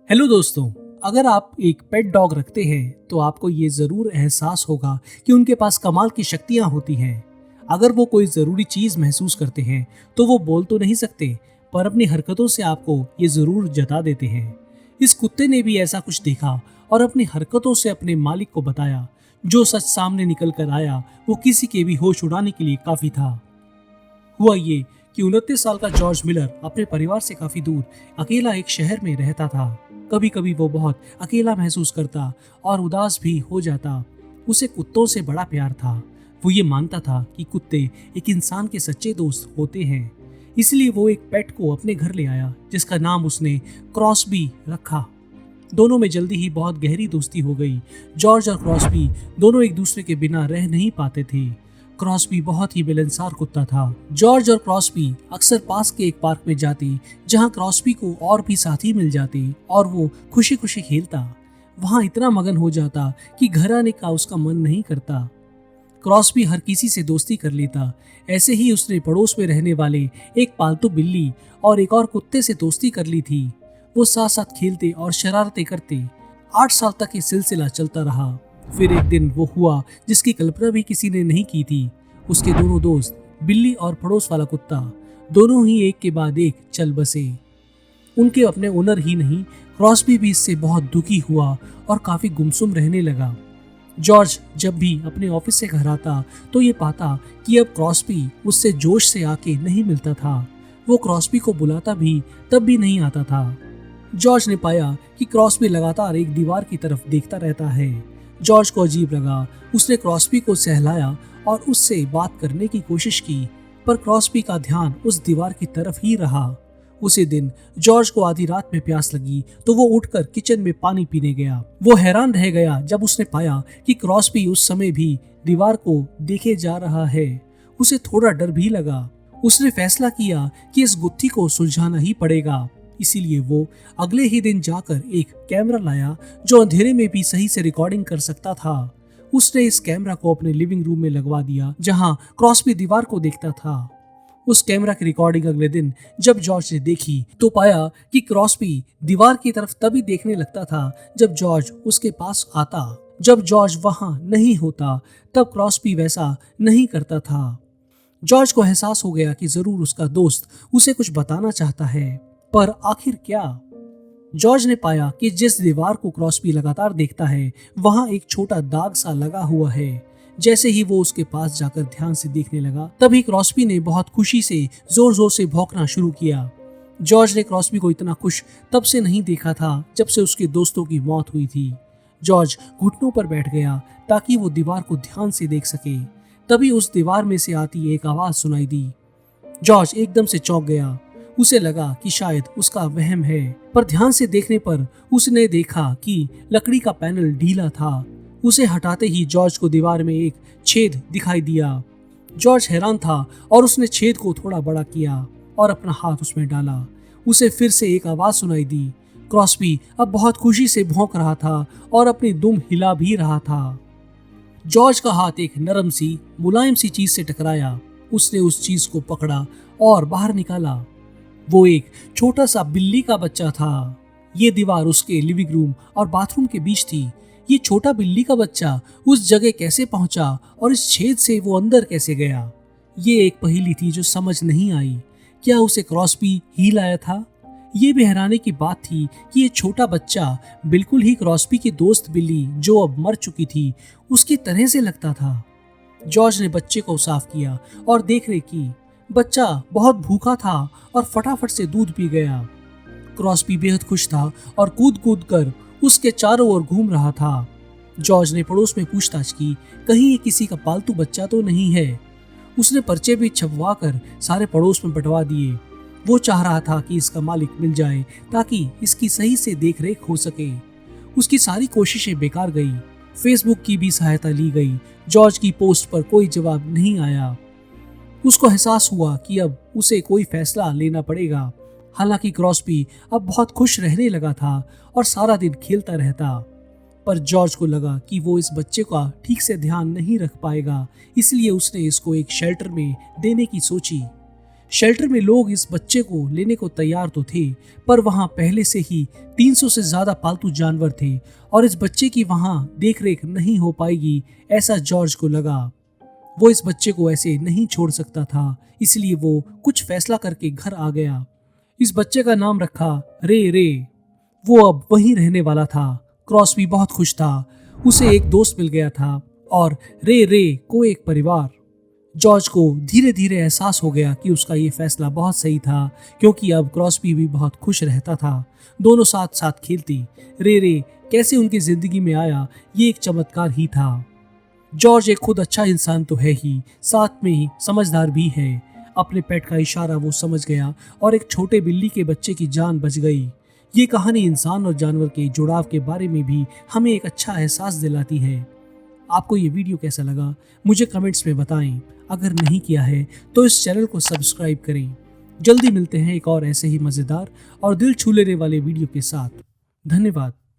Hello दोस्तों। अगर आप एक पेट डॉग रखते हैं तो आपको ये ज़रूर एहसास होगा कि उनके पास कमाल की शक्तियाँ होती हैं। अगर वो कोई ज़रूरी चीज़ महसूस करते हैं तो वो बोल तो नहीं सकते, पर अपनी हरकतों से आपको ये ज़रूर जता देते हैं। इस कुत्ते ने भी ऐसा कुछ देखा और अपनी हरकतों से अपने मालिक को बताया। जो सच सामने निकल कर आया वो किसी के भी होश उड़ाने के लिए काफ़ी था। हुआ ये कि 29 साल का जॉर्ज मिलर अपने परिवार से काफी दूर अकेला एक शहर में रहता था। कभी कभी वो बहुत अकेला महसूस करता और उदास भी हो जाता। उसे कुत्तों से बड़ा प्यार था। वो ये मानता था कि कुत्ते एक इंसान के सच्चे दोस्त होते हैं। इसलिए वो एक पेट को अपने घर ले आया जिसका नाम उसने क्रॉसबी रखा। दोनों में जल्दी ही बहुत गहरी दोस्ती हो गई। जॉर्ज और क्रॉसबी दोनों एक दूसरे के बिना रह नहीं पाते थे। क्रॉसबी बहुत ही मिलनसार कुत्ता था। जॉर्ज और क्रॉसबी अक्सर पास के एक पार्क में जाते जहां क्रॉसबी को और भी साथी मिल जाते और वो खुशी खुशी खेलता। वहां इतना मगन हो जाता कि घर आने का उसका मन नहीं करता। क्रॉसबी हर किसी से दोस्ती कर लेता। ऐसे ही उसने पड़ोस में रहने वाले एक पालतू बिल्ली और एक और कुत्ते से दोस्ती कर ली थी। वो साथ साथ खेलते और शरारतें करते। 8 साल तक ये सिलसिला चलता रहा। फिर एक दिन वो हुआ जिसकी कल्पना भी किसी ने नहीं की थी। उसके दोनों दोस्त, बिल्ली और पड़ोस वाला कुत्ता, दोनों ही एक के बाद एक चल बसे। उनके अपने ओनर ही नहीं, क्रॉसबी भी इससे बहुत दुखी हुआ और काफी गुमसुम रहने लगा। जॉर्ज जब भी अपने ऑफिस से घर आता तो ये पाता कि अब क्रॉसबी उससे जोश से आके नहीं मिलता था। वो क्रॉसबी को बुलाता भी तब भी नहीं आता था। जॉर्ज ने पाया कि क्रॉसबी लगातार एक दीवार की तरफ देखता रहता है। जॉर्ज को अजीब लगा। उसने क्रॉसबी को सहलाया और उससे बात करने की कोशिश की, पर क्रॉसबी का ध्यान उस दीवार की तरफ ही रहा। उसी दिन जॉर्ज को आधी रात में प्यास लगी तो वो उठकर किचन में पानी पीने गया। वो हैरान रह गया जब उसने पाया कि क्रॉसबी उस समय भी दीवार को देखे जा रहा है। उसे थोड़ा डर भी लगा। उसने फैसला किया कि इस गुत्थी को सुलझाना ही पड़ेगा। इसीलिए वो अगले ही दिन जाकर एक कैमरा लाया जो अंधेरे में भी सही से रिकॉर्डिंग कर सकता था। उसने इस कैमरा को अपने लिविंग रूम में लगवा दिया जहां क्रॉसबी दीवार को देखता था। उस कैमरा की रिकॉर्डिंग अगले दिन जब जॉर्ज ने देखी तो पाया कि क्रॉसबी दीवार की तरफ तभी देखने लगता था जब जॉर्ज उसके पास आता। जब जॉर्ज वहां नहीं होता तब क्रॉसबी वैसा नहीं करता था। जॉर्ज को एहसास हो गया कि जरूर उसका दोस्त उसे कुछ बताना चाहता है, पर आखिर क्या? जॉर्ज ने पाया कि जिस दीवार को क्रॉसबी लगातार देखता है वहां एक छोटा दाग सा लगा हुआ है। जैसे ही वो उसके पास जाकर ध्यान से देखने लगा तभी क्रॉसबी ने बहुत खुशी से जोर जोर से भौंकना शुरू किया। जॉर्ज ने क्रॉसबी को इतना खुश तब से नहीं देखा था जब से उसके दोस्तों की मौत हुई थी। जॉर्ज घुटनों पर बैठ गया ताकि वो दीवार को ध्यान से देख सके। तभी उस दीवार में से आती एक आवाज सुनाई दी। जॉर्ज एकदम से चौंक गया। उसे लगा कि शायद उसका वहम है, पर ध्यान से देखने पर उसने देखा कि लकड़ी का पैनल ढीला था। उसे हटाते ही जॉर्ज को दीवार में एक छेद दिखाई दिया। जॉर्ज हैरान था और उसने छेद को थोड़ा बड़ा किया और अपना हाथ उसमें डाला। उसे फिर से एक आवाज सुनाई दी। क्रॉसबी अब बहुत खुशी से भौंक रहा था और अपनी दुम हिला भी रहा था। जॉर्ज का हाथ एक नरम सी मुलायम सी चीज से टकराया। उसने उस चीज को पकड़ा और बाहर निकाला। वो एक छोटा सा बिल्ली का बच्चा था। ये दीवार उसके लिविंग रूम और बाथरूम के बीच थी। ये छोटा बिल्ली का बच्चा उस जगह कैसे पहुंचा और इस छेद से वो अंदर कैसे गया? ये एक पहेली थी जो समझ नहीं आई। क्या उसे क्रॉसबी ही लाया था? ये भी हैरानी की बात थी कि ये छोटा बच्चा बिल्कुल ही क्रॉसबी की दोस्त बिल्ली, जो अब मर चुकी थी, उसकी तरह से लगता था। जॉर्ज ने बच्चे को साफ किया और देखरेख की। बच्चा बहुत भूखा था और फटाफट से दूध पी गया। क्रॉसबी बेहद खुश था और कूद कूद कर उसके चारों ओर घूम रहा था। जॉर्ज ने पड़ोस में पूछताछ की, कहीं ये किसी का पालतू बच्चा तो नहीं है। उसने पर्चे भी छपवा कर सारे पड़ोस में बंटवा दिए। वो चाह रहा था कि इसका मालिक मिल जाए ताकि इसकी सही से देखरेख हो सके। उसकी सारी कोशिशें बेकार गई। फेसबुक की भी सहायता ली गई। जॉर्ज की पोस्ट पर कोई जवाब नहीं आया। उसको एहसास हुआ कि अब उसे कोई फैसला लेना पड़ेगा। हालांकि क्रॉसबी अब बहुत खुश रहने लगा था और सारा दिन खेलता रहता, पर जॉर्ज को लगा कि वो इस बच्चे का ठीक से ध्यान नहीं रख पाएगा। इसलिए उसने इसको एक शेल्टर में देने की सोची। शेल्टर में लोग इस बच्चे को लेने को तैयार तो थे, पर वहां पहले से ही 300 से ज्यादा पालतू जानवर थे और इस बच्चे की वहां देखरेख नहीं हो पाएगी, ऐसा जॉर्ज को लगा। वो इस बच्चे को ऐसे नहीं छोड़ सकता था, इसलिए वो कुछ फैसला करके घर आ गया। इस बच्चे का नाम रखा रे रे। वो अब वहीं रहने वाला था। क्रॉस्बी बहुत खुश था, उसे एक दोस्त मिल गया था और रे रे को एक परिवार। जॉर्ज को धीरे धीरे एहसास हो गया कि उसका ये फैसला बहुत सही था, क्योंकि अब क्रॉस्बी भी बहुत खुश रहता था। दोनों साथ साथ खेलती। रे रे कैसे उनकी जिंदगी में आया, ये एक चमत्कार ही था। जॉर्ज एक खुद अच्छा इंसान तो है ही, साथ में ही समझदार भी है। अपने पेट का इशारा वो समझ गया और एक छोटे बिल्ली के बच्चे की जान बच गई। ये कहानी इंसान और जानवर के जुड़ाव के बारे में भी हमें एक अच्छा एहसास दिलाती है। आपको ये वीडियो कैसा लगा मुझे कमेंट्स में बताएं। अगर नहीं किया है तो इस चैनल को सब्सक्राइब करें। जल्दी मिलते हैं एक और ऐसे ही मज़ेदार और दिल छू लेने वाले वीडियो के साथ। धन्यवाद।